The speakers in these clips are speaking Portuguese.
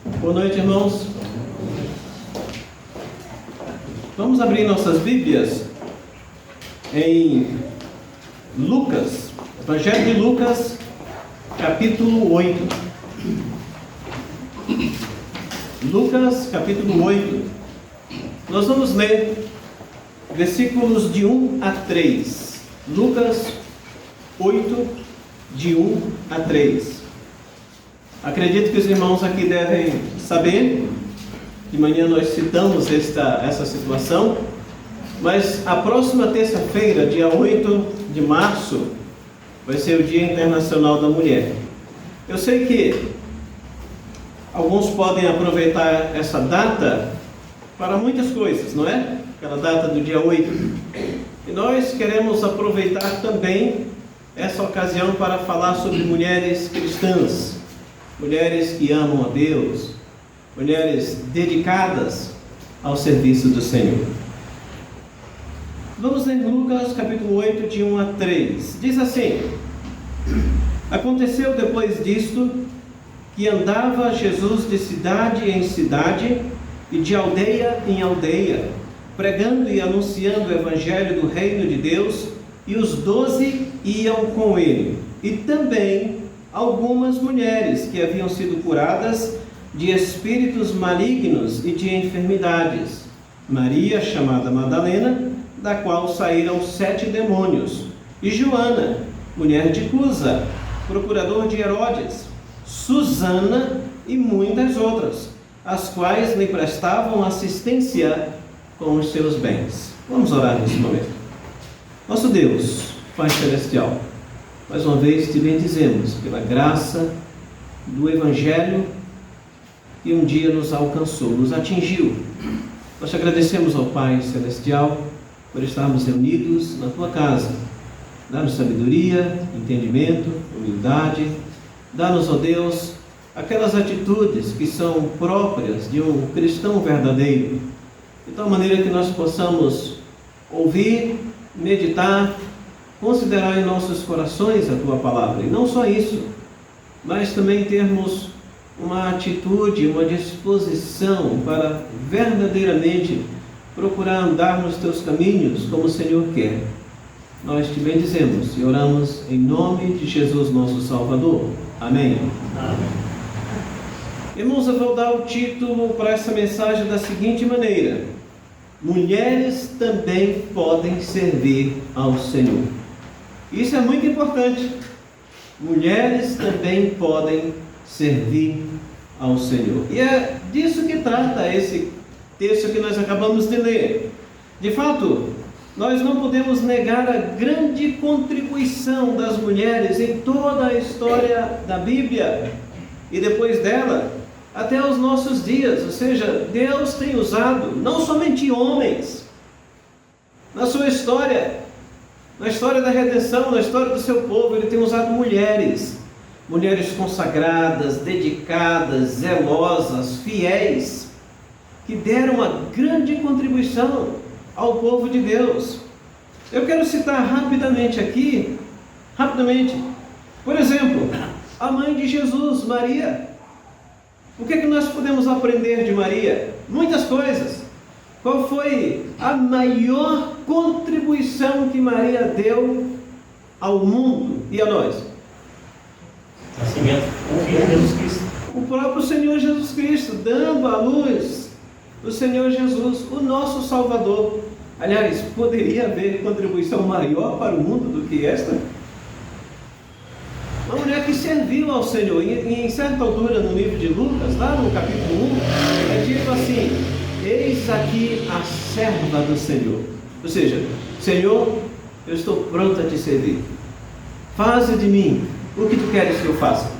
Boa noite, irmãos. Vamos abrir nossas Bíblias em Lucas, Evangelho de Lucas, capítulo 8. Lucas, capítulo 8. Nós vamos ler versículos de 1 a 3. Lucas 8, de 1 a 3. Acredito que os irmãos aqui devem saber. De manhã nós citamos essa situação. Mas a próxima terça-feira, dia 8 de março, vai ser o Dia Internacional da Mulher. Eu sei que alguns podem aproveitar essa data para muitas coisas, não é? Aquela data do dia 8. E nós queremos aproveitar também essa ocasião para falar sobre mulheres cristãs, mulheres que amam a Deus, mulheres dedicadas ao serviço do Senhor. Vamos ler Lucas capítulo 8, de 1 a 3. Diz assim: Aconteceu depois disto que andava Jesus de cidade em cidade e de aldeia em aldeia, pregando e anunciando o evangelho do reino de Deus, e os 12 iam com ele, e também algumas mulheres que haviam sido curadas de espíritos malignos e de enfermidades. Maria, chamada Madalena, da qual saíram 7 demônios, e Joana, mulher de Cusa, procurador de Herodes, Susana e muitas outras, as quais lhe prestavam assistência com os seus bens. Vamos orar nesse momento. Nosso Deus, Pai Celestial, mais uma vez te bendizemos pela graça do Evangelho que um dia nos alcançou, nos atingiu. Nós te agradecemos ao Pai Celestial por estarmos reunidos na tua casa. Dá-nos sabedoria, entendimento, humildade. Dá-nos, ó Deus, aquelas atitudes que são próprias de um cristão verdadeiro, de tal maneira que nós possamos ouvir, meditar, considerar em nossos corações a tua palavra. E não só isso, mas também termos uma atitude, uma disposição para verdadeiramente procurar andar nos teus caminhos como o Senhor quer. Nós te bendizemos e oramos em nome de Jesus, nosso Salvador. Amém. Amém. Irmãos, eu vou dar o título para essa mensagem da seguinte maneira: mulheres também podem servir ao Senhor. Isso é muito importante. Mulheres também podem servir ao Senhor. E é disso que trata esse texto que nós acabamos de ler. De fato, nós não podemos negar a grande contribuição das mulheres em toda a história da Bíblia e depois dela até os nossos dias. Ou seja, Deus tem usado não somente homens na sua história, na história da redenção, na história do seu povo. Ele tem usado mulheres consagradas, dedicadas, zelosas, fiéis, que deram uma grande contribuição ao povo de Deus. Eu quero citar rapidamente, por exemplo, a mãe de Jesus, Maria. O que é que nós podemos aprender de Maria? Muitas coisas. Qual foi a maior contribuição que Maria deu ao mundo e a nós? Nascimento do Filho de Jesus Cristo. O próprio Senhor Jesus Cristo, dando à luz o Senhor Jesus, o nosso Salvador. Aliás, poderia haver contribuição maior para o mundo do que esta? Uma mulher que serviu ao Senhor. E em certa altura no livro de Lucas, lá no capítulo 1, é dito assim: eis aqui a serva do Senhor. Ou seja, Senhor, eu estou pronto a te servir. Faze de mim o que tu queres que eu faça.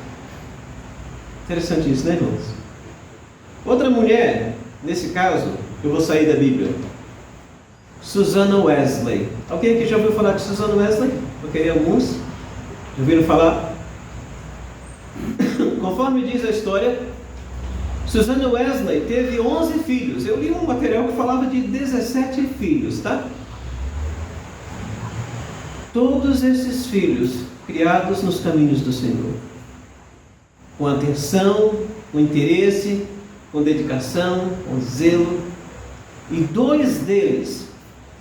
Interessante isso, né, irmãos? Outra mulher, nesse caso, eu vou sair da Bíblia, Susana Wesley. Alguém aqui já ouviu falar de Susana Wesley? Ok, alguns? Já ouviram falar? Conforme diz a história, Susana Wesley teve 11 filhos. Eu li um material que falava de 17 filhos, tá? Todos esses filhos criados nos caminhos do Senhor, com atenção, com interesse, com dedicação, com zelo. E 2 deles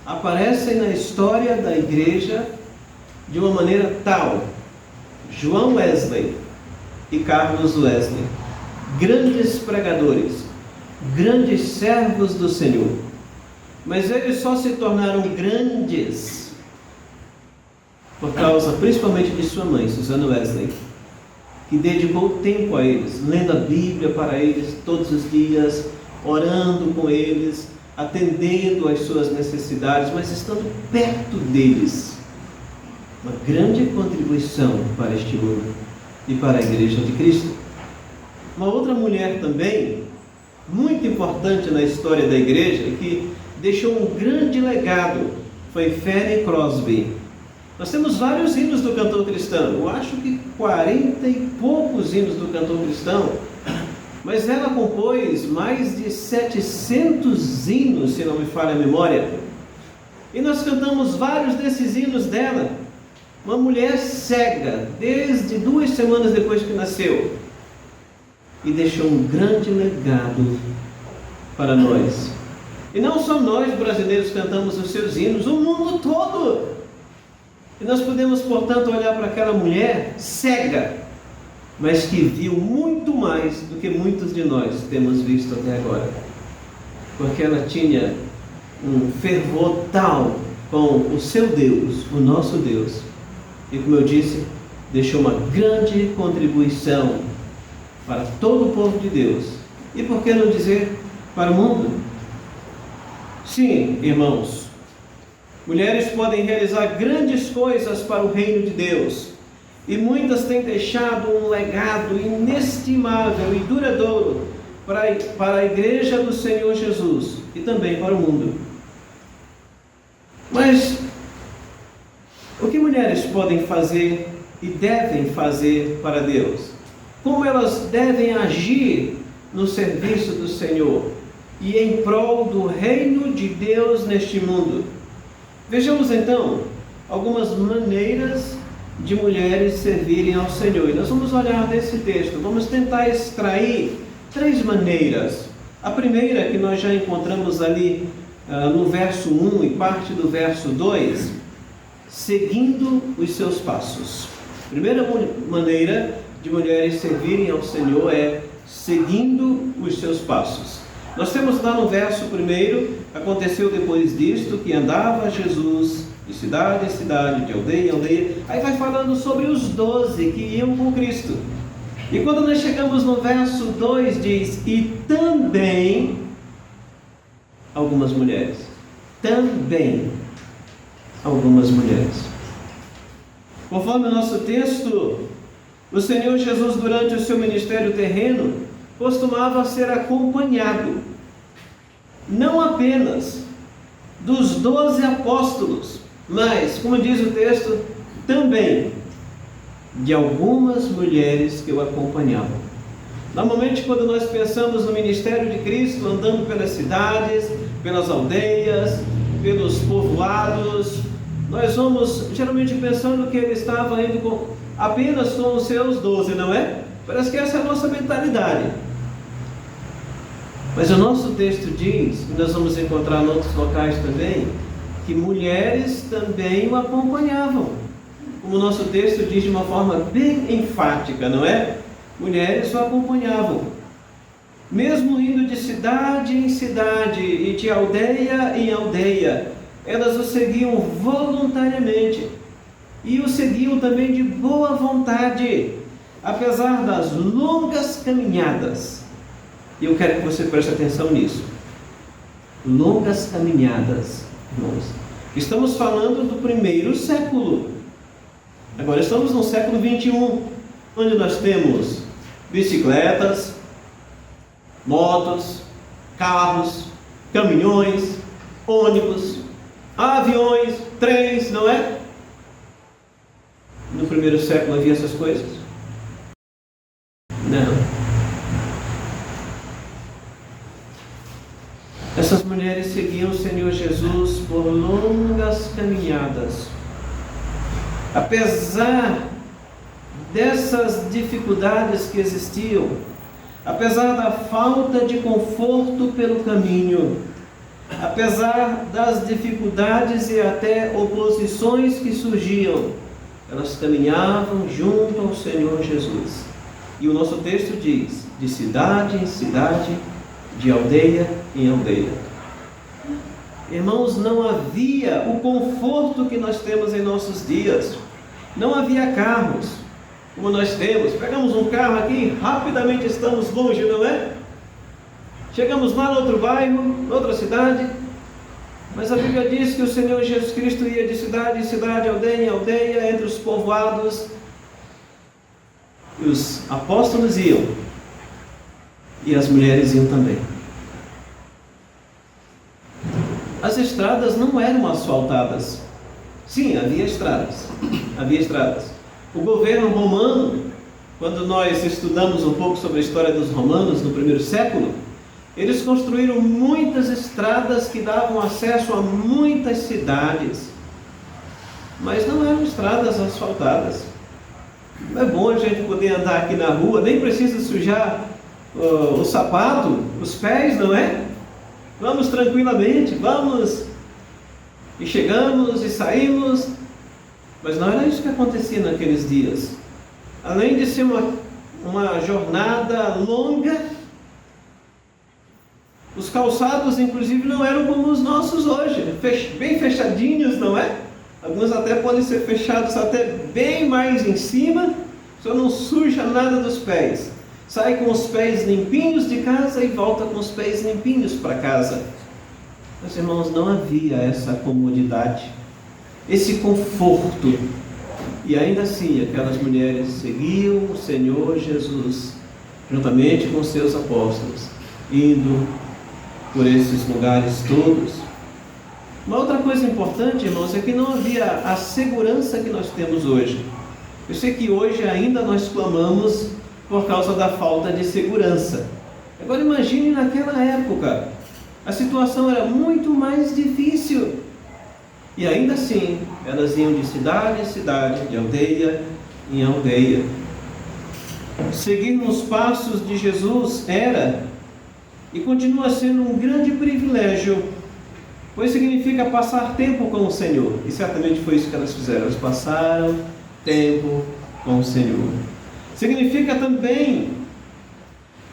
aparecem na história da igreja de uma maneira tal: João Wesley e Carlos Wesley, grandes pregadores, grandes servos do Senhor. Mas eles só se tornaram grandes por causa principalmente de sua mãe, Susan Wesley, que dedicou tempo a eles, lendo a Bíblia para eles todos os dias, orando com eles, atendendo às suas necessidades, mas estando perto deles. Uma grande contribuição para este mundo e para a Igreja de Cristo. Uma outra mulher também, muito importante na história da igreja, e que deixou um grande legado, foi Fanny Crosby. Nós temos vários hinos do cantor cristão, eu acho que 40 e poucos hinos do cantor cristão, mas ela compôs mais de 700 hinos, se não me falha a memória, e nós cantamos vários desses hinos dela. Uma mulher cega, desde 2 semanas depois que nasceu, e deixou um grande legado para nós. E não só nós brasileiros cantamos os seus hinos, o mundo todo. E nós podemos, portanto, olhar para aquela mulher cega, mas que viu muito mais do que muitos de nós temos visto até agora. Porque ela tinha um fervor tal com o seu Deus, o nosso Deus. E como eu disse, deixou uma grande contribuição para todo o povo de Deus. E por que não dizer para o mundo? Sim, irmãos, mulheres podem realizar grandes coisas para o reino de Deus. E muitas têm deixado um legado inestimável e duradouro para a igreja do Senhor Jesus e também para o mundo. Mas o que mulheres podem fazer e devem fazer para Deus? Como elas devem agir no serviço do Senhor e em prol do reino de Deus neste mundo? Vejamos então algumas maneiras de mulheres servirem ao Senhor. E nós vamos olhar nesse texto, vamos tentar extrair 3 maneiras. A primeira, que nós já encontramos ali no verso 1 e parte do verso 2, seguindo os seus passos. A primeira maneira de mulheres servirem ao Senhor é seguindo os seus passos. Nós temos lá no verso 1, aconteceu depois disto que andava Jesus de cidade em cidade, de aldeia em aldeia. Aí vai falando sobre os 12 que iam com Cristo. E quando nós chegamos no verso 2, diz: e também algumas mulheres. Também algumas mulheres. Conforme o nosso texto, o Senhor Jesus, durante o seu ministério terreno, costumava ser acompanhado, não apenas dos 12 apóstolos, mas, como diz o texto, também de algumas mulheres que o acompanhavam. Normalmente, quando nós pensamos no ministério de Cristo, andando pelas cidades, pelas aldeias, pelos povoados, nós vamos geralmente pensando que ele estava indo apenas com os seus 12, não é? Parece que essa é a nossa mentalidade. Mas o nosso texto diz, e nós vamos encontrar em outros locais também, que mulheres também o acompanhavam. Como o nosso texto diz de uma forma bem enfática, não é? Mulheres o acompanhavam. Mesmo indo de cidade em cidade e de aldeia em aldeia, elas o seguiam voluntariamente. E o seguiam também de boa vontade, apesar das longas caminhadas. E eu quero que você preste atenção nisso. Longas caminhadas, irmãos. Estamos falando do 1º século. Agora estamos no século 21, onde nós temos bicicletas, motos, carros, caminhões, ônibus, aviões, trens, não é? No 1º século havia essas coisas? Não. Essas mulheres seguiam o Senhor Jesus por longas caminhadas. Apesar dessas dificuldades que existiam, apesar da falta de conforto pelo caminho, apesar das dificuldades e até oposições que surgiam, elas caminhavam junto ao Senhor Jesus. E o nosso texto diz, de cidade em cidade, de aldeia em aldeia. Irmãos, não havia o conforto que nós temos em nossos dias. Não havia carros, como nós temos. Pegamos um carro aqui, rapidamente estamos longe, não é? Chegamos lá no outro bairro, noutra cidade. Mas a Bíblia diz que o Senhor Jesus Cristo ia de cidade em cidade, aldeia em aldeia, entre os povoados. E os apóstolos iam. E as mulheres iam também. As estradas não eram asfaltadas. Sim, havia estradas. Havia estradas. O governo romano, quando nós estudamos um pouco sobre a história dos romanos no primeiro século, eles construíram muitas estradas que davam acesso a muitas cidades. Mas não eram estradas asfaltadas. Não é bom a gente poder andar aqui na rua, nem precisa sujar o sapato, os pés, não é? Vamos tranquilamente, vamos e chegamos e saímos. Mas não era isso que acontecia naqueles dias. Além de ser uma jornada longa, os calçados, inclusive, não eram como os nossos hoje, bem fechadinhos, não é? Alguns até podem ser fechados até bem mais em cima, só não suja nada dos pés. Sai com os pés limpinhos de casa e volta com os pés limpinhos para casa. Meus irmãos, não havia essa comodidade, esse conforto. E ainda assim, aquelas mulheres seguiam o Senhor Jesus, juntamente com seus apóstolos, indo por esses lugares todos. Uma outra coisa importante, irmãos, é que não havia a segurança que nós temos hoje. Eu sei que hoje ainda nós clamamos por causa da falta de segurança. Agora imagine naquela época, a situação era muito mais difícil. E ainda assim, elas iam de cidade em cidade, de aldeia em aldeia. Seguir nos passos de Jesus era e continua sendo um grande privilégio, pois significa passar tempo com o Senhor. E certamente foi isso que elas fizeram. Elas passaram tempo com o Senhor. Significa também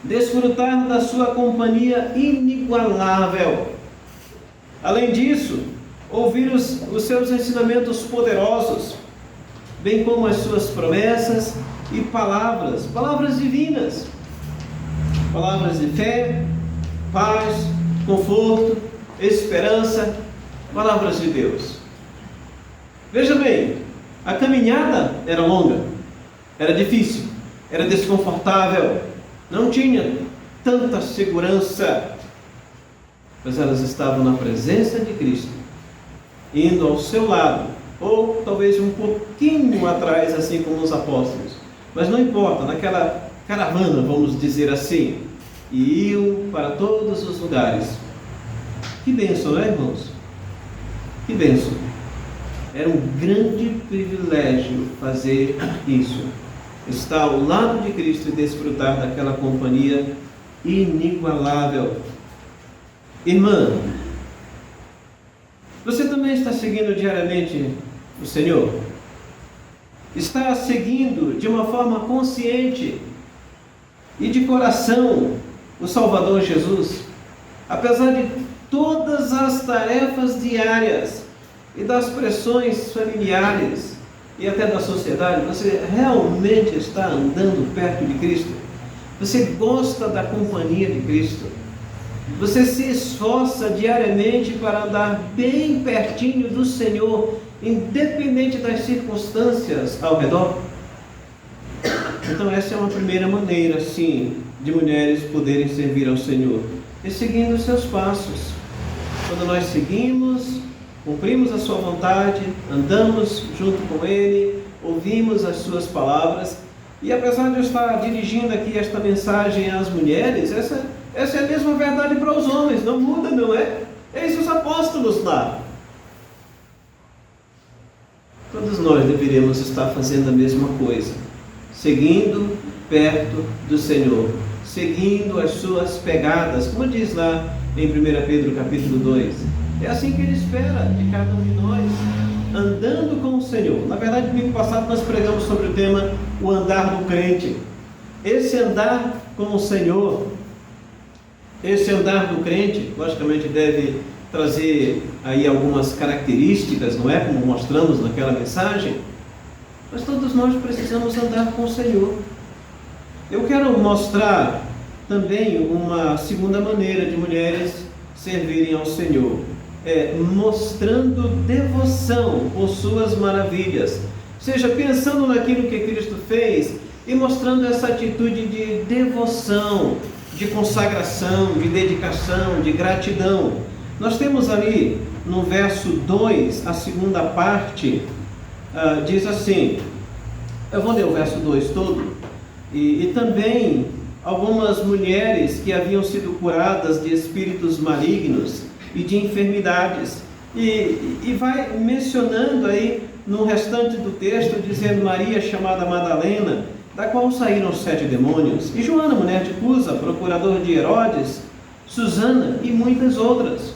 desfrutar da sua companhia inigualável. Além disso, ouvir os seus ensinamentos poderosos, bem como as suas promessas e palavras divinas, palavras de fé, paz, conforto, esperança, palavras de Deus. Veja bem, a caminhada era longa, era difícil, era desconfortável, não tinha tanta segurança, mas elas estavam na presença de Cristo, indo ao seu lado, ou talvez um pouquinho atrás, assim como os apóstolos, mas não importa, naquela caravana, vamos dizer assim, e iam para todos os lugares. Que bênção, não é, irmãos? Que bênção! Era um grande privilégio fazer isso, estar ao lado de Cristo e desfrutar daquela companhia inigualável. Irmã, você também está seguindo diariamente o Senhor? Está seguindo de uma forma consciente e de coração o Salvador Jesus? Apesar de todas as tarefas diárias e das pressões familiares e até da sociedade, você realmente está andando perto de Cristo? Você gosta da companhia de Cristo? Você se esforça diariamente para andar bem pertinho do Senhor, independente das circunstâncias ao redor? Então essa é uma primeira maneira, sim, de mulheres poderem servir ao Senhor, é seguindo os seus passos. Quando nós seguimos, cumprimos a sua vontade, andamos junto com Ele, ouvimos as suas palavras. E apesar de eu estar dirigindo aqui esta mensagem às mulheres, essa é a mesma verdade para os homens, não muda, não é? Eis os apóstolos lá. Todos nós deveríamos estar fazendo a mesma coisa, seguindo perto do Senhor, seguindo as suas pegadas, como diz lá em 1 Pedro capítulo 2. É assim que Ele espera de cada um de nós, andando com o Senhor. Na verdade, no domingo passado nós pregamos sobre o tema, o andar do crente. Esse andar com o Senhor, esse andar do crente, logicamente deve trazer aí algumas características, não é? Como mostramos naquela mensagem, mas todos nós precisamos andar com o Senhor. Eu quero mostrar também uma segunda maneira de mulheres servirem ao Senhor, mostrando devoção por suas maravilhas, ou seja, pensando naquilo que Cristo fez e mostrando essa atitude de devoção, de consagração, de dedicação, de gratidão. Nós temos ali no verso 2, a segunda parte, diz assim, eu vou ler o verso 2 todo, e também algumas mulheres que haviam sido curadas de espíritos malignos e de enfermidades, e vai mencionando aí no restante do texto, dizendo Maria chamada Madalena, da qual saíram 7 demônios, e Joana, mulher de Cusa, procurador de Herodes, Susana e muitas outras.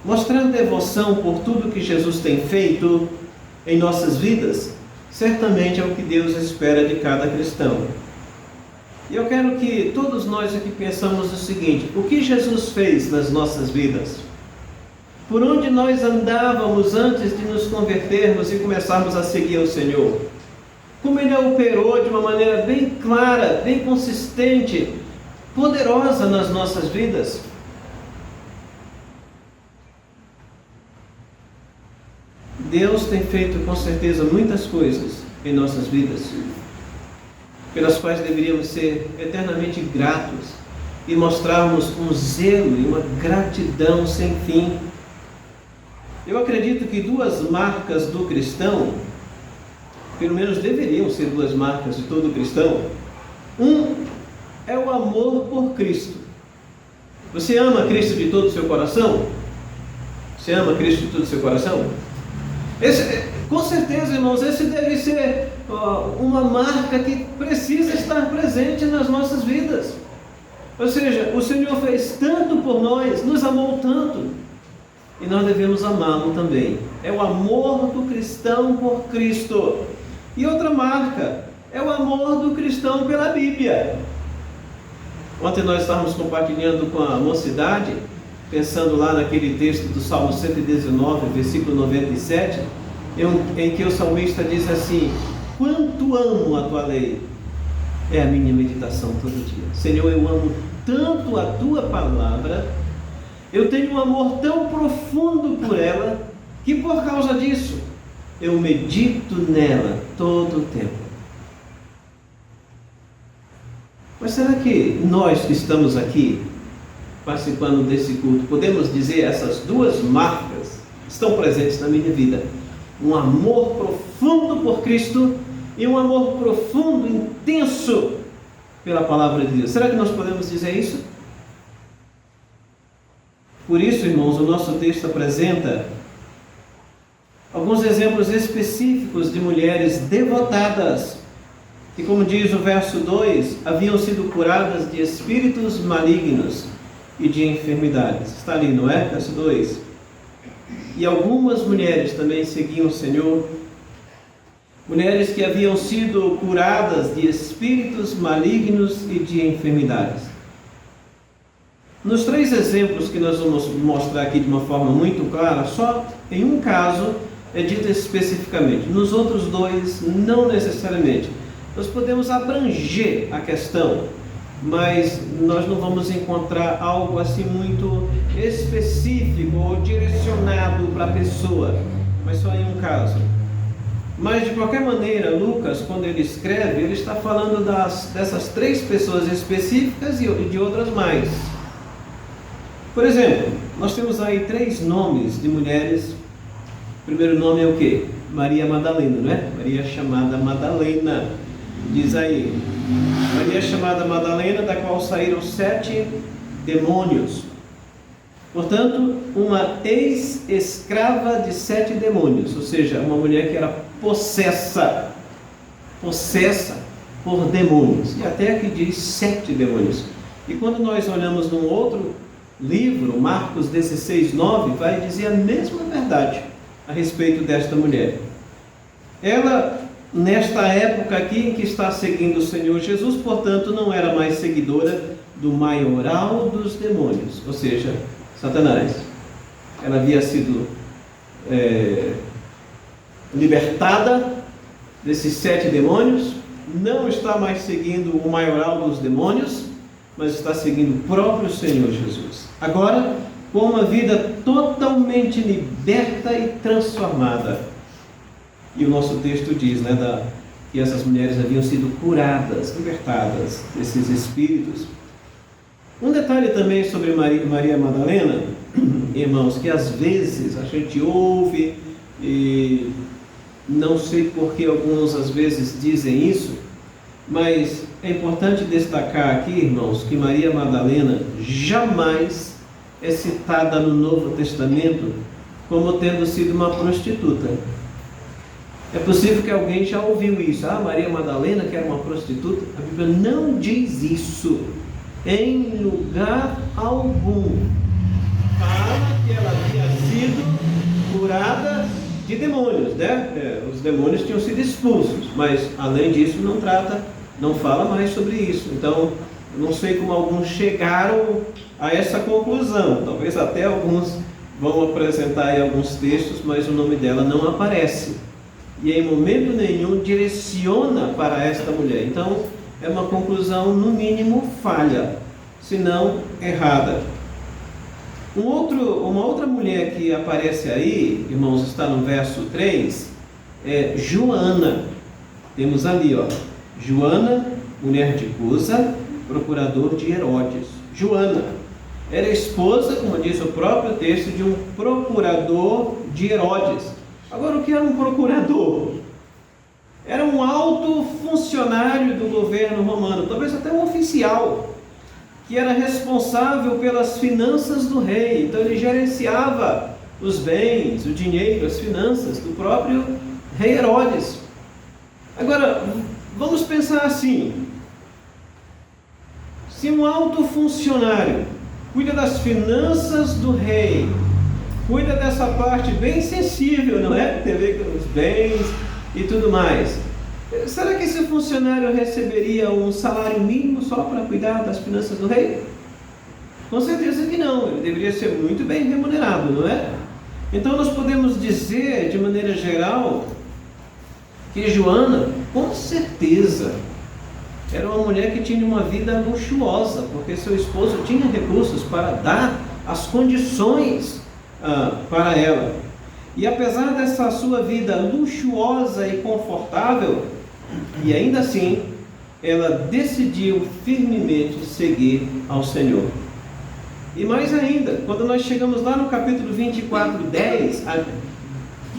Mostrar devoção por tudo que Jesus tem feito em nossas vidas, certamente é o que Deus espera de cada cristão. E eu quero que todos nós aqui pensamos o seguinte: o que Jesus fez nas nossas vidas? Por onde nós andávamos antes de nos convertermos e começarmos a seguir o Senhor? Como Ele operou de uma maneira bem clara, bem consistente, poderosa nas nossas vidas? Deus tem feito com certeza muitas coisas em nossas vidas, pelas quais deveríamos ser eternamente gratos e mostrarmos um zelo e uma gratidão sem fim. Eu acredito que 2 marcas do cristão, pelo menos deveriam ser 2 marcas de todo cristão. É o amor por Cristo. Você ama Cristo de todo o seu coração? Você ama Cristo de todo o seu coração? Com certeza, irmãos, esse deve ser uma marca que precisa estar presente nas nossas vidas. Ou seja, o Senhor fez tanto por nós, nos amou tanto, e nós devemos amá-lo também. É o amor do cristão por Cristo. E outra marca é o amor do cristão pela Bíblia. Ontem nós estávamos compartilhando com a mocidade, pensando lá naquele texto do Salmo 119, versículo 97, em que o salmista diz assim: quanto amo a tua lei, é a minha meditação todo dia. Senhor, eu amo tanto a tua palavra, eu tenho um amor tão profundo por ela, que por causa disso, eu medito nela todo o tempo. Mas será que nós que estamos aqui, participando desse culto, podemos dizer essas 2 marcas estão presentes na minha vida? Um amor profundo por Cristo e um amor profundo, intenso pela palavra de Deus. Será que nós podemos dizer isso? Por isso, irmãos, o nosso texto apresenta alguns exemplos específicos de mulheres devotadas, que, como diz o verso 2, haviam sido curadas de espíritos malignos e de enfermidades. Está ali, não é? Verso 2. E algumas mulheres também seguiam o Senhor, mulheres que haviam sido curadas de espíritos malignos e de enfermidades. Nos 3 exemplos que nós vamos mostrar aqui de uma forma muito clara, só em um caso é dito especificamente. Nos outros 2, não necessariamente. Nós podemos abranger a questão, mas nós não vamos encontrar algo assim muito específico ou direcionado para a pessoa, mas só em um caso. Mas de qualquer maneira, Lucas, quando ele escreve, ele está falando dessas 3 pessoas específicas e de outras mais. Por exemplo, nós temos aí 3 nomes de mulheres. O primeiro nome é o quê? Maria Madalena, não é? Maria chamada Madalena. Diz aí, Maria chamada Madalena, da qual saíram 7 demônios. Portanto, uma ex-escrava de 7 demônios, ou seja, uma mulher que era possessa. por demônios. E até aqui diz 7 demônios. E quando nós olhamos num outro livro, Marcos 16, 9, vai dizer a mesma verdade a respeito desta mulher. Ela, nesta época aqui em que está seguindo o Senhor Jesus, portanto, não era mais seguidora do maioral dos demônios, ou seja, Satanás. Ela havia sido libertada desses 7 demônios, não está mais seguindo o maioral dos demônios, mas está seguindo o próprio Senhor Jesus. Agora, com uma vida totalmente liberta e transformada. E o nosso texto diz, que essas mulheres haviam sido curadas, libertadas desses espíritos. Um detalhe também sobre Maria Madalena, irmãos, que às vezes a gente ouve e não sei por que alguns às vezes dizem isso, mas é importante destacar aqui, irmãos, que Maria Madalena jamais é citada no Novo Testamento como tendo sido uma prostituta. É possível que alguém já ouviu isso. Maria Madalena, que era uma prostituta. A Bíblia não diz isso em lugar algum. Fala que ela havia sido curada de demônios, os demônios tinham sido expulsos, mas além disso não fala mais sobre isso. Então, eu não sei como alguns chegaram a essa conclusão. Talvez até alguns vão apresentar aí alguns textos, mas o nome dela não aparece. E em momento nenhum direciona para esta mulher. Então, é uma conclusão, no mínimo, falha, se não errada. Uma outra mulher que aparece aí, irmãos, está no verso 3, é Joana. Temos ali, Joana, mulher de Cusa, procurador de Herodes. Joana era esposa, como diz o próprio texto, de um procurador de Herodes. Agora, o que era um procurador? Era um alto funcionário do governo romano, talvez até um oficial, que era responsável pelas finanças do rei. Então ele gerenciava os bens, o dinheiro, as finanças do próprio rei Herodes. Agora, vamos pensar assim: se um alto funcionário cuida das finanças do rei, cuida dessa parte bem sensível, não é? Tem a ver com os bens e tudo mais, será que esse funcionário receberia um salário mínimo só para cuidar das finanças do rei? Com certeza que não, ele deveria ser muito bem remunerado, não é? Então nós podemos dizer, de maneira geral, que Joana, com certeza, era uma mulher que tinha uma vida luxuosa, porque seu esposo tinha recursos para dar as condições para ela. E apesar dessa sua vida luxuosa e confortável, e ainda assim, ela decidiu firmemente seguir ao Senhor. E mais ainda, quando nós chegamos lá no capítulo 24, 10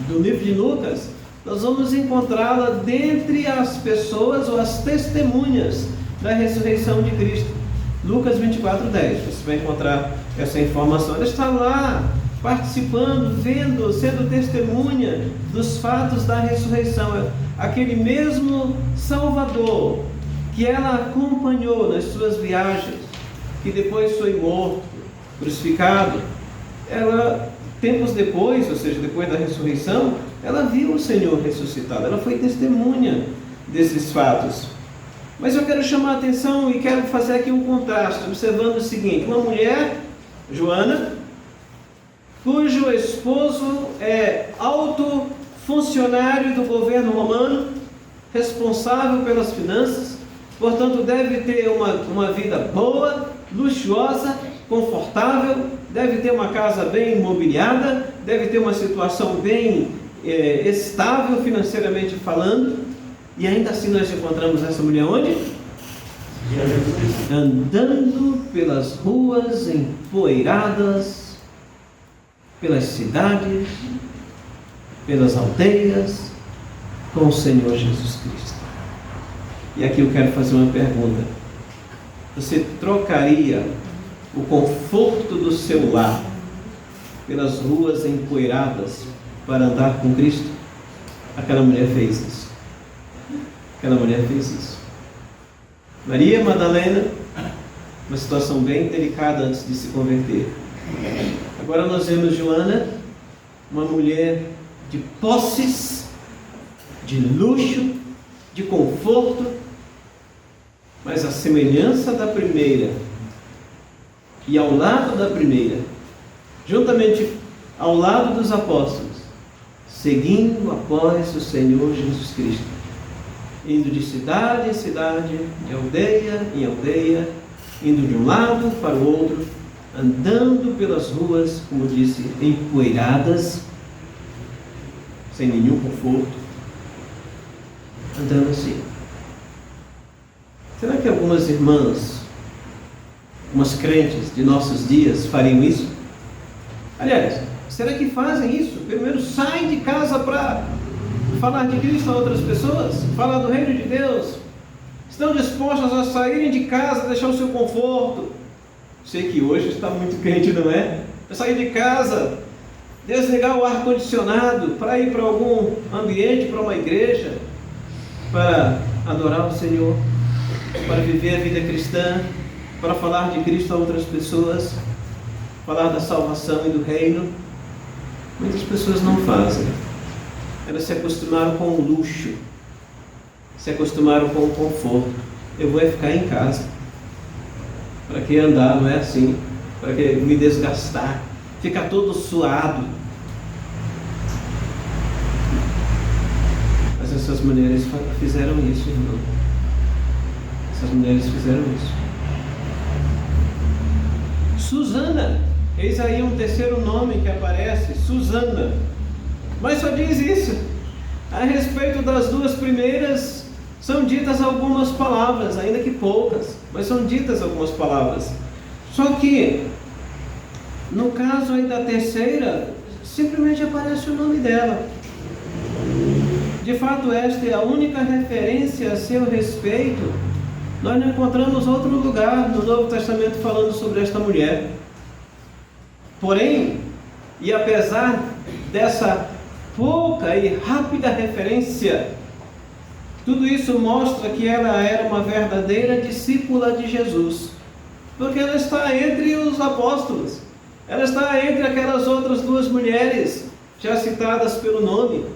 do livro de Lucas, nós vamos encontrá-la dentre as pessoas ou as testemunhas da ressurreição de Cristo. Lucas 24, 10, você vai encontrar essa informação. Ela está lá participando, vendo, sendo testemunha dos fatos da ressurreição. Aquele mesmo Salvador que ela acompanhou nas suas viagens, que depois foi morto, crucificado, ela, tempos depois, ou seja, depois da ressurreição, ela viu o Senhor ressuscitado, ela foi testemunha desses fatos. Mas eu quero chamar a atenção e quero fazer aqui um contraste, observando o seguinte: uma mulher, Joana, cujo esposo é alto funcionário do governo romano, responsável pelas finanças, portanto deve ter uma vida boa, luxuosa, confortável, deve ter uma casa bem imobiliada, deve ter uma situação bem estável financeiramente falando, e ainda assim nós encontramos essa mulher onde? Andando pelas ruas empoeiradas, pelas cidades, pelas aldeias, com o Senhor Jesus Cristo. E aqui eu quero fazer uma pergunta: você trocaria o conforto do seu lar pelas ruas empoeiradas para andar com Cristo? Aquela mulher fez isso. Aquela mulher fez isso. Maria Madalena, uma situação bem delicada antes de se converter. Agora nós vemos Joana, uma mulher de posses, de luxo, de conforto, mas a semelhança da primeira e ao lado da primeira, juntamente ao lado dos apóstolos, seguindo após o Senhor Jesus Cristo, indo de cidade em cidade, de aldeia em aldeia, indo de um lado para o outro, andando pelas ruas, como disse, empoeiradas, sem nenhum conforto, andando assim. Será que algumas irmãs, algumas crentes de nossos dias fariam isso? Aliás, será que fazem isso? Primeiro saem de casa para falar de Cristo a outras pessoas, falar do reino de Deus, estão dispostas a saírem de casa, deixar o seu conforto. Sei que hoje está muito crente, não é? Para sair de casa, desligar o ar-condicionado, para ir para algum ambiente, para uma igreja, para adorar o Senhor, para viver a vida cristã, para falar de Cristo a outras pessoas, falar da salvação e do reino. Muitas pessoas não fazem. Elas se acostumaram com o luxo, se acostumaram com o conforto. Eu vou ficar em casa. Para que andar, não é assim? Para que me desgastar, ficar todo suado. Mas essas mulheres fizeram isso, irmão. Essas mulheres fizeram isso. Susana, eis aí um terceiro nome que aparece, Susana. Mas só diz isso. A respeito das duas primeiras, são ditas algumas palavras, ainda que poucas, mas são ditas algumas palavras. Só que, no caso aí da terceira, simplesmente aparece o nome dela. De fato, esta é a única referência a seu respeito. Nós não encontramos outro lugar no Novo Testamento falando sobre esta mulher. Porém, e apesar dessa pouca e rápida referência, tudo isso mostra que ela era uma verdadeira discípula de Jesus, porque ela está entre os apóstolos, ela está entre aquelas outras duas mulheres já citadas pelo nome,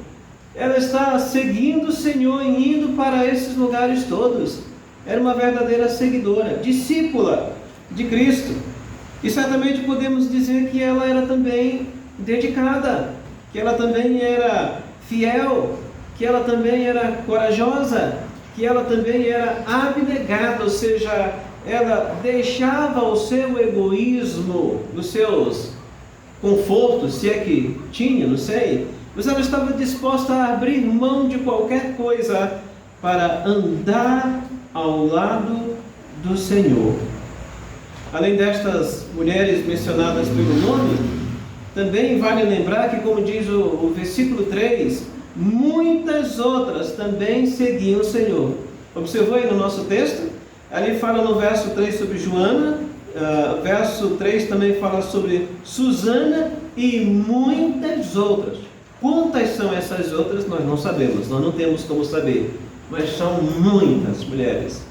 ela está seguindo o Senhor e indo para esses lugares todos. Era uma verdadeira seguidora, discípula de Cristo. E certamente podemos dizer que ela era também dedicada, que ela também era fiel, que ela também era corajosa, que ela também era abnegada, ou seja, ela deixava o seu egoísmo, os seus confortos, se é que tinha, não sei, mas ela estava disposta a abrir mão de qualquer coisa para andar ao lado do Senhor. Além destas mulheres mencionadas pelo nome, também vale lembrar que, como diz o versículo 3, muitas outras também seguiam o Senhor. Observou aí no nosso texto? Ali fala no verso 3 sobre Joana, verso 3 também fala sobre Susana e muitas outras. Quantas são essas outras? Nós não sabemos, nós não temos como saber, mas são muitas mulheres.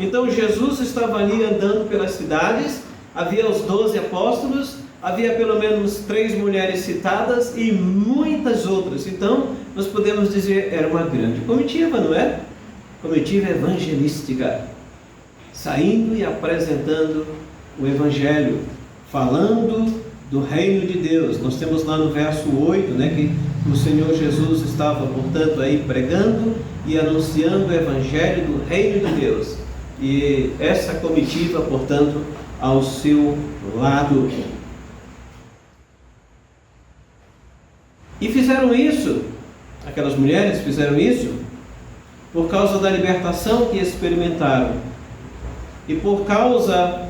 Então Jesus estava ali andando pelas cidades, havia os 12 apóstolos, havia pelo menos 3 mulheres citadas e muitas outras. Então nós podemos dizer, era uma grande comitiva, não é? Comitiva evangelística, saindo e apresentando o Evangelho, falando do reino de Deus. Nós temos lá no verso 8, né, que o Senhor Jesus estava, portanto, aí pregando e anunciando o Evangelho do reino de Deus. E essa comitiva, portanto, ao seu lado. E fizeram isso, aquelas mulheres fizeram isso, por causa da libertação que experimentaram e por causa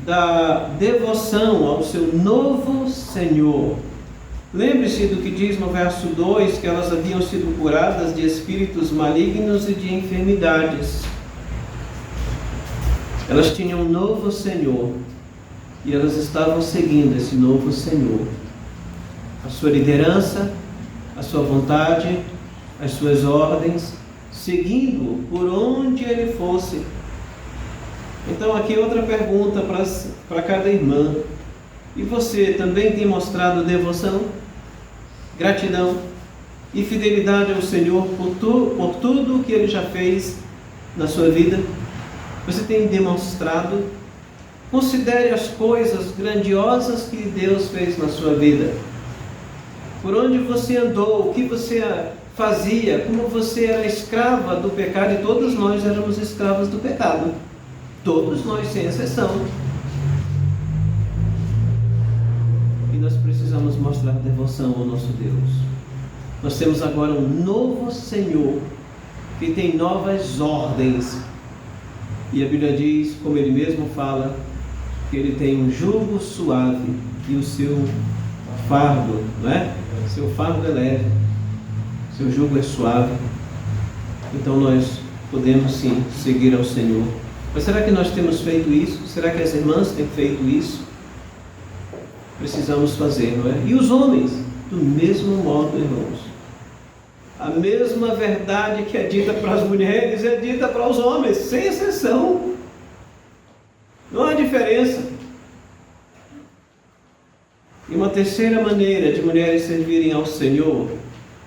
da devoção ao seu novo Senhor. Lembre-se do que diz no verso 2, que elas haviam sido curadas de espíritos malignos e de enfermidades. Elas tinham um novo Senhor e elas estavam seguindo esse novo Senhor. A sua liderança, a sua vontade, as suas ordens, seguindo por onde ele fosse. Então aqui outra pergunta para cada irmã. E você também tem mostrado devoção, gratidão e fidelidade ao Senhor por tudo que Ele já fez na sua vida? Você tem demonstrado? Considere as coisas grandiosas que Deus fez na sua vida. Por onde você andou, o que você fazia, como você era escrava do pecado, e todos nós éramos escravos do pecado. Todos nós, sem exceção. E nós precisamos mostrar devoção ao nosso Deus. Nós temos agora um novo Senhor, que tem novas ordens. E a Bíblia diz, como Ele mesmo fala, que Ele tem um jugo suave e o seu fardo, não é? Seu fardo é leve, seu jugo é suave. Então nós podemos sim seguir ao Senhor. Mas será que nós temos feito isso? Será que as irmãs têm feito isso? Precisamos fazer, não é? E os homens, do mesmo modo, irmãos. A mesma verdade que é dita para as mulheres é dita para os homens, sem exceção. Não há diferença. E uma terceira maneira de mulheres servirem ao Senhor,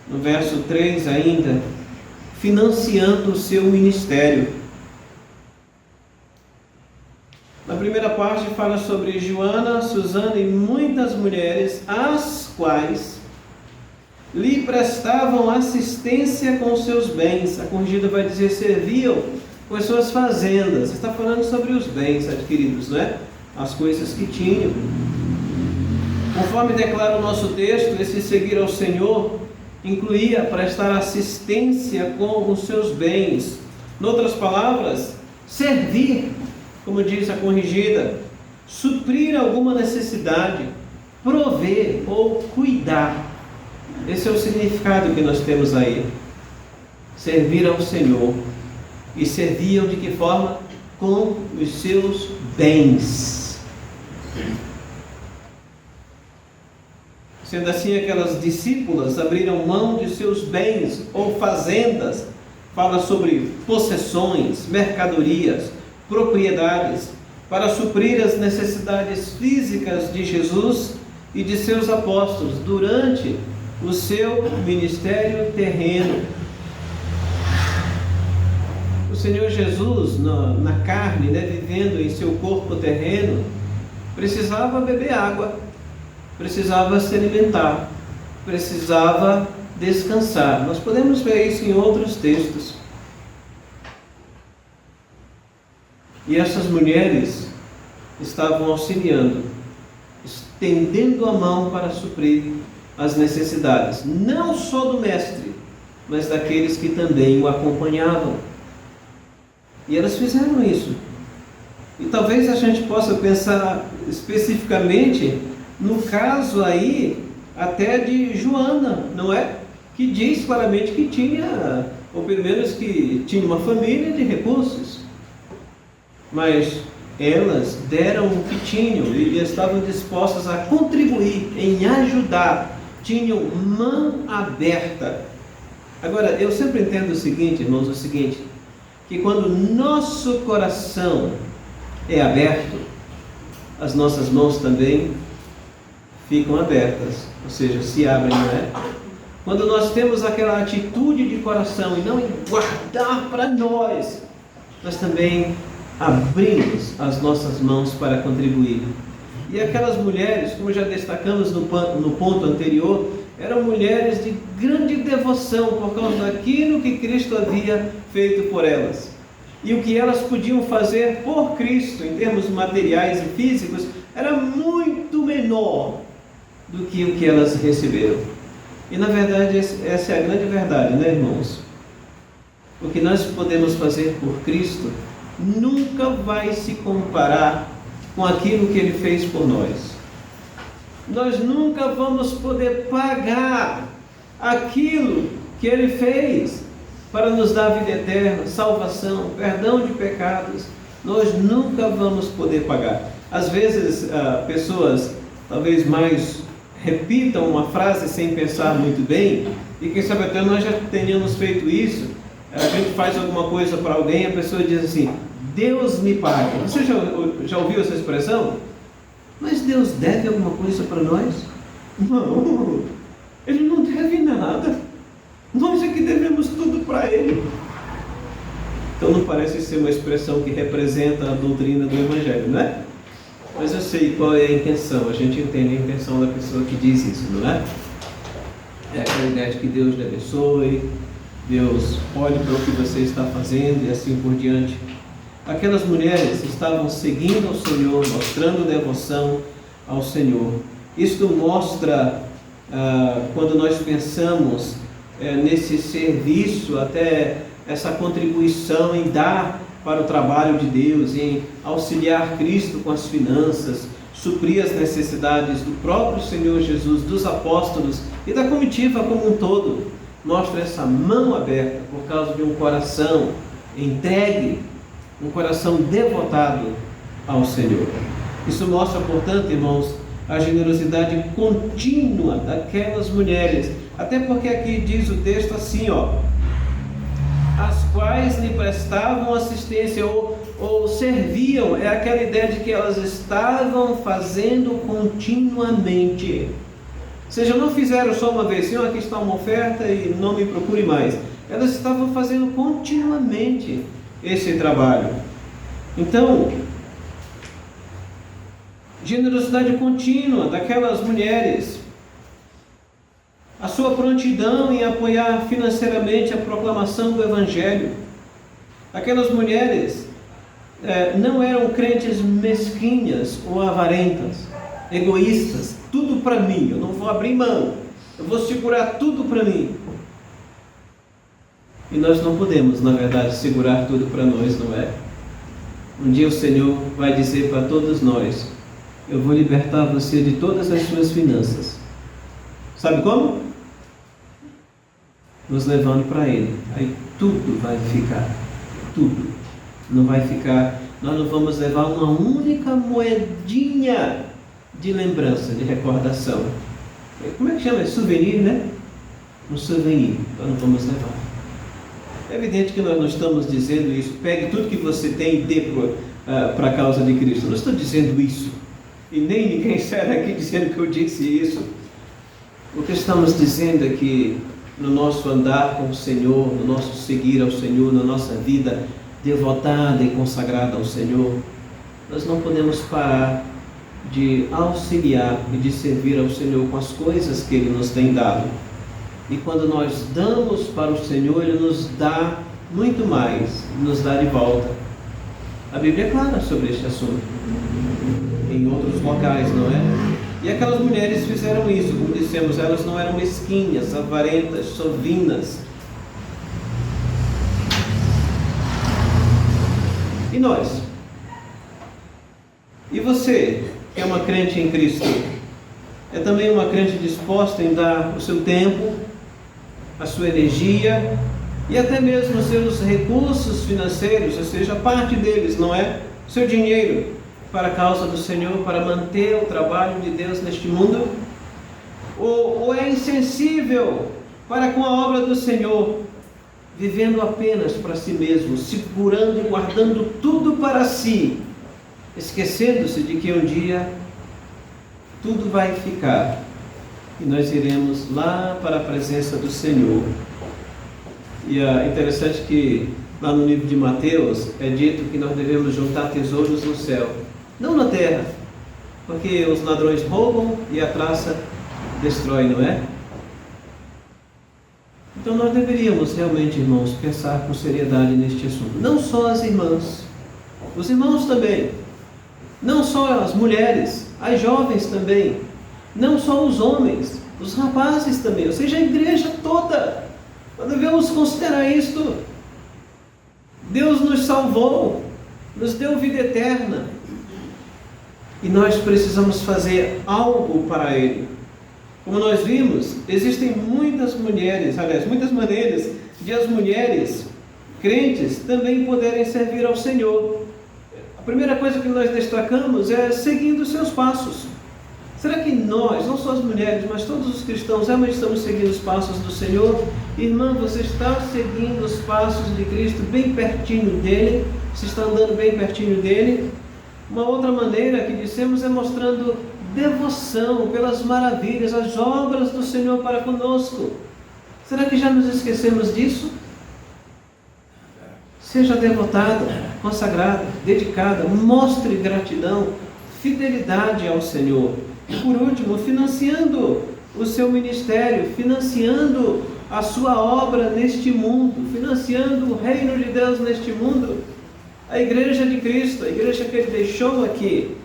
no verso 3 ainda, financiando o seu ministério. Na primeira parte fala sobre Joana, Susana e muitas mulheres, as quais lhe prestavam assistência com os seus bens. A corrigida vai dizer serviam com as suas fazendas. Está falando sobre os bens adquiridos, não é? As coisas que tinham. Conforme declara o nosso texto, esse seguir ao Senhor incluía prestar assistência com os seus bens. Em outras palavras, servir, como diz a corrigida, suprir alguma necessidade, prover ou cuidar. Esse é o significado que nós temos aí. Servir ao Senhor. E serviam de que forma? Com os seus bens. Sendo assim, aquelas discípulas abriram mão de seus bens ou fazendas. Fala sobre possessões, mercadorias, propriedades, para suprir as necessidades físicas de Jesus e de seus apóstolos durante o seu ministério terreno. O Senhor Jesus, na carne, vivendo em seu corpo terreno, precisava beber água, precisava se alimentar, precisava descansar. Nós podemos ver isso em outros textos. E essas mulheres estavam auxiliando, estendendo a mão para suprir as necessidades, não só do mestre, mas daqueles que também o acompanhavam. E elas fizeram isso. E talvez a gente possa pensar especificamente no caso aí até de Joana, não é? Que diz claramente que tinha, ou pelo menos que tinha uma família de recursos. Mas elas deram o que tinham e estavam dispostas a contribuir, em ajudar, tinham mão aberta. Agora, eu sempre entendo o seguinte, irmãos, que quando nosso coração é aberto, as nossas mãos também ficam abertas, ou seja, se abrem, não é? Quando nós temos aquela atitude de coração e não em guardar para nós, nós também abrimos as nossas mãos para contribuir. E aquelas mulheres, como já destacamos no ponto anterior, eram mulheres de grande devoção por causa daquilo que Cristo havia feito por elas. E o que elas podiam fazer por Cristo, em termos materiais e físicos, era muito menor do que o que elas receberam. E na verdade, essa é a grande verdade, né, irmãos? O que nós podemos fazer por Cristo nunca vai se comparar com aquilo que Ele fez por nós. Nós nunca vamos poder pagar aquilo que Ele fez para nos dar vida eterna, salvação, perdão de pecados. Nós nunca vamos poder pagar. Às vezes, pessoas talvez mais repitam uma frase sem pensar muito bem, e quem sabe até nós já tenhamos feito isso. A gente faz alguma coisa para alguém, a pessoa diz assim: Deus me pague. Você já ouviu essa expressão? Mas Deus deve alguma coisa para nós? Não, Ele não deve nada. Nós é que devemos tudo para Ele. Então não parece ser uma expressão que representa a doutrina do Evangelho, não é? Mas eu sei qual é a intenção, a gente entende a intenção da pessoa que diz isso, não é? É aquela ideia de que Deus lhe abençoe, Deus olhe para o que você está fazendo e assim por diante. Aquelas mulheres estavam seguindo ao Senhor, mostrando devoção ao Senhor. Isto mostra, quando nós pensamos nesse serviço, até essa contribuição em dar para o trabalho de Deus, em auxiliar Cristo com as finanças, suprir as necessidades do próprio Senhor Jesus, dos apóstolos e da comitiva como um todo. Mostra essa mão aberta por causa de um coração entregue, um coração devotado ao Senhor. Isso mostra, portanto, irmãos, a generosidade contínua daquelas mulheres. Até porque aqui diz o texto assim, as quais lhe prestavam assistência ou serviam. É aquela ideia de que elas estavam fazendo continuamente. Ou seja, não fizeram só uma vez, Senhor, aqui está uma oferta e não me procure mais. Elas estavam fazendo continuamente esse trabalho. Então, generosidade contínua daquelas mulheres, a sua prontidão em apoiar financeiramente a proclamação do Evangelho. Aquelas mulheres não eram crentes mesquinhas ou avarentas, egoístas, tudo para mim, eu não vou abrir mão, eu vou segurar tudo para mim. E nós não podemos, na verdade, segurar tudo para nós, não é? Um dia o Senhor vai dizer para todos nós: eu vou libertar você de todas as suas finanças. Sabe como? Nos levando para Ele. Aí tudo vai ficar. Tudo. Não vai ficar. Nós não vamos levar uma única moedinha de lembrança, de recordação. Como é que chama? Souvenir, né? Um souvenir. Nós não vamos levar. É evidente que nós não estamos dizendo isso. Pegue tudo que você tem e dê para a causa de Cristo. Não estou dizendo isso. E nem ninguém sai daqui dizendo que eu disse isso. O que estamos dizendo é que no nosso andar com o Senhor, no nosso seguir ao Senhor, na nossa vida devotada e consagrada ao Senhor, nós não podemos parar de auxiliar e de servir ao Senhor com as coisas que Ele nos tem dado. E quando nós damos para o Senhor, Ele nos dá muito mais, nos dá de volta. A Bíblia é clara sobre este assunto, em outros locais, não é? E aquelas mulheres fizeram isso, como dissemos, elas não eram mesquinhas, avarentas, sovinas. E nós? E você, que é uma crente em Cristo, é também uma crente disposta em dar o seu tempo, a sua energia e até mesmo os seus recursos financeiros, ou seja, parte deles, não é? O seu dinheiro, para a causa do Senhor, para manter o trabalho de Deus neste mundo? Ou é insensível para com a obra do Senhor, vivendo apenas para si mesmo, segurando e guardando tudo para si, esquecendo-se de que um dia tudo vai ficar e nós iremos lá para a presença do Senhor. E é interessante que lá no livro de Mateus é dito que nós devemos juntar tesouros no céu, não na terra, porque os ladrões roubam e a traça destrói, não é? Então nós deveríamos realmente, irmãos, pensar com seriedade neste assunto. Não só as irmãs, os irmãos também, não só as mulheres, as jovens também, não só os homens, os rapazes também, ou seja, a igreja toda. Nós devemos considerar isto. Deus nos salvou, nos deu vida eterna, e nós precisamos fazer algo para Ele. Como nós vimos, existem muitas mulheres, aliás, muitas maneiras de as mulheres crentes também poderem servir ao Senhor. A primeira coisa que nós destacamos é seguindo os seus passos, Será que nós, não só as mulheres, mas todos os cristãos, realmente estamos seguindo os passos do Senhor? Irmã, você está seguindo os passos de Cristo bem pertinho dele? Você está andando bem pertinho dele? Uma outra maneira que dissemos é mostrando devoção pelas maravilhas, as obras do Senhor para conosco. Será que já nos esquecemos disso? Seja devotada, consagrada, dedicada, mostre gratidão, fidelidade ao Senhor. E por último, financiando o seu ministério, financiando a sua obra neste mundo, financiando o reino de Deus neste mundo. A igreja de Cristo, a igreja que ele deixou aqui.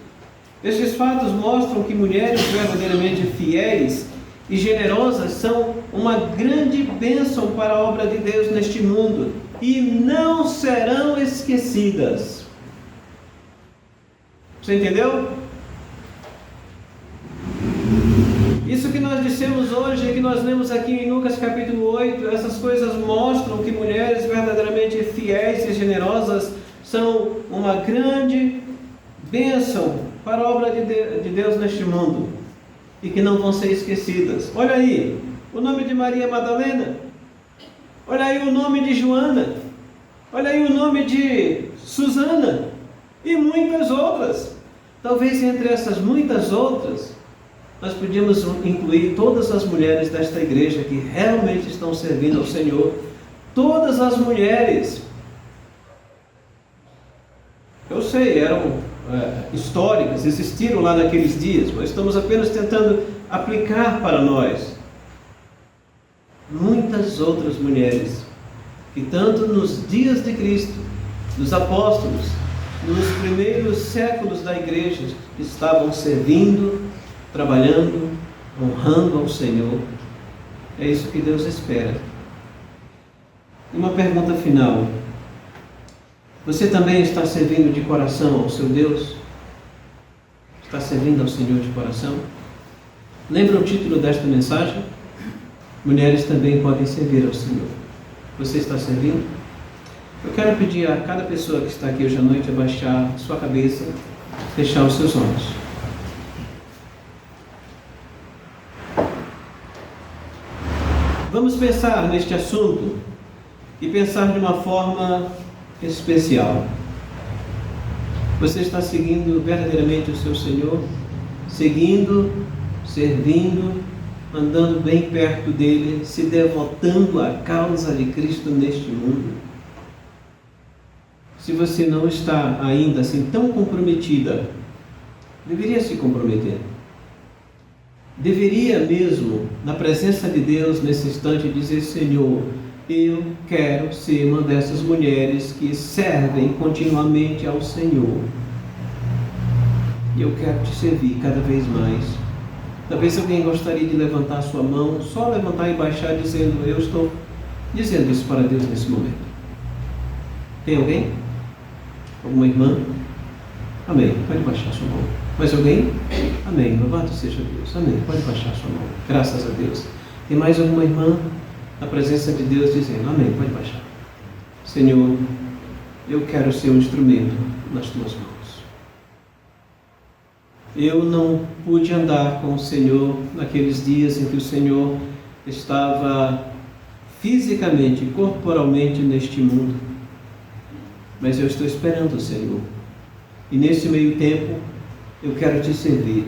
Estes fatos mostram que mulheres verdadeiramente fiéis e generosas são uma grande bênção para a obra de Deus neste mundo e não serão esquecidas. Você entendeu? Isso que nós dissemos hoje, que nós lemos aqui em Lucas capítulo 8, essas coisas mostram que mulheres verdadeiramente fiéis e generosas são uma grande bênção para a obra de Deus neste mundo e que não vão ser esquecidas. Olha aí, o nome de Maria Madalena, olha aí o nome de Joana, olha aí o nome de Susana e muitas outras. Talvez entre essas muitas outras, nós podíamos incluir todas as mulheres desta igreja que realmente estão servindo ao Senhor. Todas as mulheres, eu sei, eram históricas, existiram lá naqueles dias, mas estamos apenas tentando aplicar para nós. Muitas outras mulheres que tanto nos dias de Cristo, dos apóstolos, nos primeiros séculos da igreja, estavam servindo, trabalhando, honrando ao Senhor. É isso que Deus espera. E uma pergunta final: você também está servindo de coração ao seu Deus? Está servindo ao Senhor de coração? Lembra o título desta mensagem? Mulheres também podem servir ao Senhor. Você está servindo? Eu quero pedir a cada pessoa que está aqui hoje à noite a baixar sua cabeça, fechar os seus olhos. Vamos pensar neste assunto e pensar de uma forma especial. Você está seguindo verdadeiramente o seu Senhor? Seguindo, servindo, andando bem perto dele, se devotando à causa de Cristo neste mundo? Se você não está ainda assim tão comprometida, deveria se comprometer. Deveria mesmo, na presença de Deus, nesse instante, dizer: Senhor, eu quero ser uma dessas mulheres que servem continuamente ao Senhor. E eu quero te servir cada vez mais. Talvez alguém gostaria de levantar sua mão, só levantar e baixar, dizendo: eu estou dizendo isso para Deus nesse momento. Tem alguém? Alguma irmã? Amém. Pode baixar sua mão. Mais alguém? Amém. Louvado seja Deus. Amém. Pode baixar sua mão. Graças a Deus. Tem mais alguma irmã na presença de Deus dizendo: amém? Pode baixar. Senhor, eu quero ser um instrumento nas tuas mãos. Eu não pude andar com o Senhor naqueles dias em que o Senhor estava fisicamente, corporalmente neste mundo, mas eu estou esperando o Senhor. E nesse meio tempo, eu quero te servir.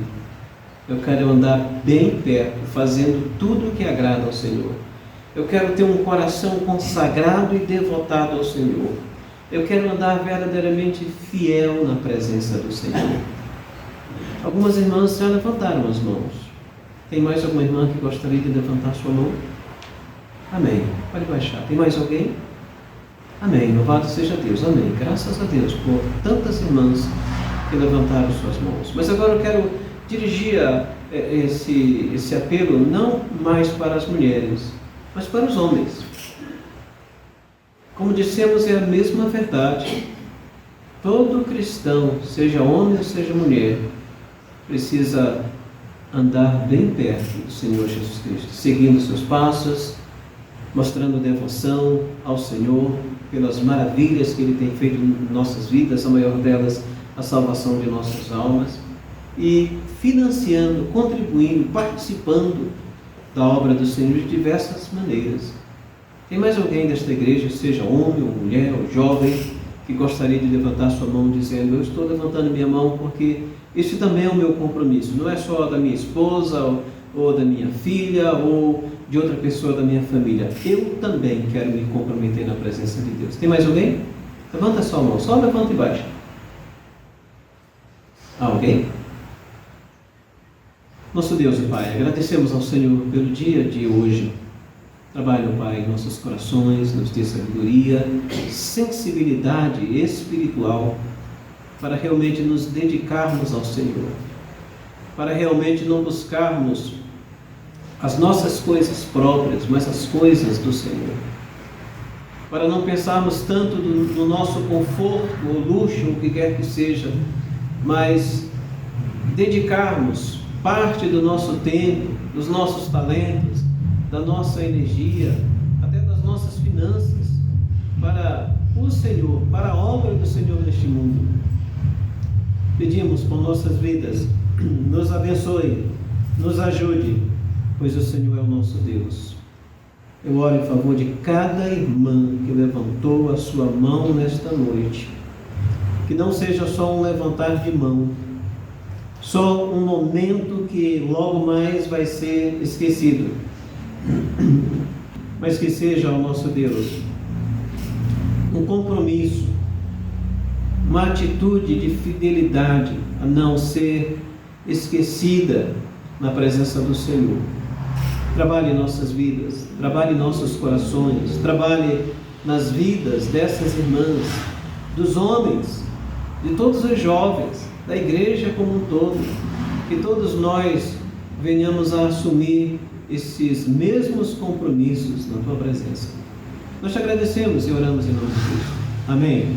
Eu quero andar bem perto, fazendo tudo o que agrada ao Senhor. Eu quero ter um coração consagrado e devotado ao Senhor. Eu quero andar verdadeiramente fiel na presença do Senhor. Algumas irmãs já levantaram as mãos. Tem mais alguma irmã que gostaria de levantar sua mão? Amém. Pode baixar. Tem mais alguém? Amém. Louvado seja Deus. Amém. Graças a Deus por tantas irmãs que levantaram suas mãos. Mas agora eu quero dirigir esse apelo não mais para as mulheres, mas para os homens. Como dissemos, é a mesma verdade. Todo cristão, seja homem ou seja mulher, precisa andar bem perto do Senhor Jesus Cristo, seguindo seus passos, mostrando devoção ao Senhor pelas maravilhas que Ele tem feito em nossas vidas, a maior delas a salvação de nossas almas, e financiando, contribuindo, participando da obra do Senhor de diversas maneiras. Tem mais alguém desta igreja, seja homem ou mulher ou jovem, que gostaria de levantar sua mão dizendo: eu estou levantando minha mão porque esse também é o meu compromisso, não é só da minha esposa ou da minha filha ou de outra pessoa da minha família, eu também quero me comprometer na presença de Deus. Tem mais alguém? Levanta sua mão, só levanta e baixa. Alguém? Nosso Deus e Pai, agradecemos ao Senhor pelo dia de hoje. Trabalhe, Pai, em nossos corações, nos dê sabedoria, sensibilidade espiritual para realmente nos dedicarmos ao Senhor, para realmente não buscarmos as nossas coisas próprias, mas as coisas do Senhor, para não pensarmos tanto no nosso conforto ou luxo, o que quer que seja, mas dedicarmos parte do nosso tempo, dos nossos talentos, da nossa energia, até das nossas finanças, para o Senhor, para a obra do Senhor neste mundo. Pedimos por nossas vidas, nos abençoe, nos ajude, pois o Senhor é o nosso Deus. Eu oro em favor de cada irmã que levantou a sua mão nesta noite, que não seja só um levantar de mão, só um momento que logo mais vai ser esquecido, mas que seja, ó nosso Deus, um compromisso, uma atitude de fidelidade a não ser esquecida na presença do Senhor. Trabalhe em nossas vidas, trabalhe em nossos corações, trabalhe nas vidas dessas irmãs, dos homens, de todos os jovens, da igreja como um todo, que todos nós venhamos a assumir esses mesmos compromissos na Tua presença. Nós te agradecemos e oramos em nome de Cristo. Amém.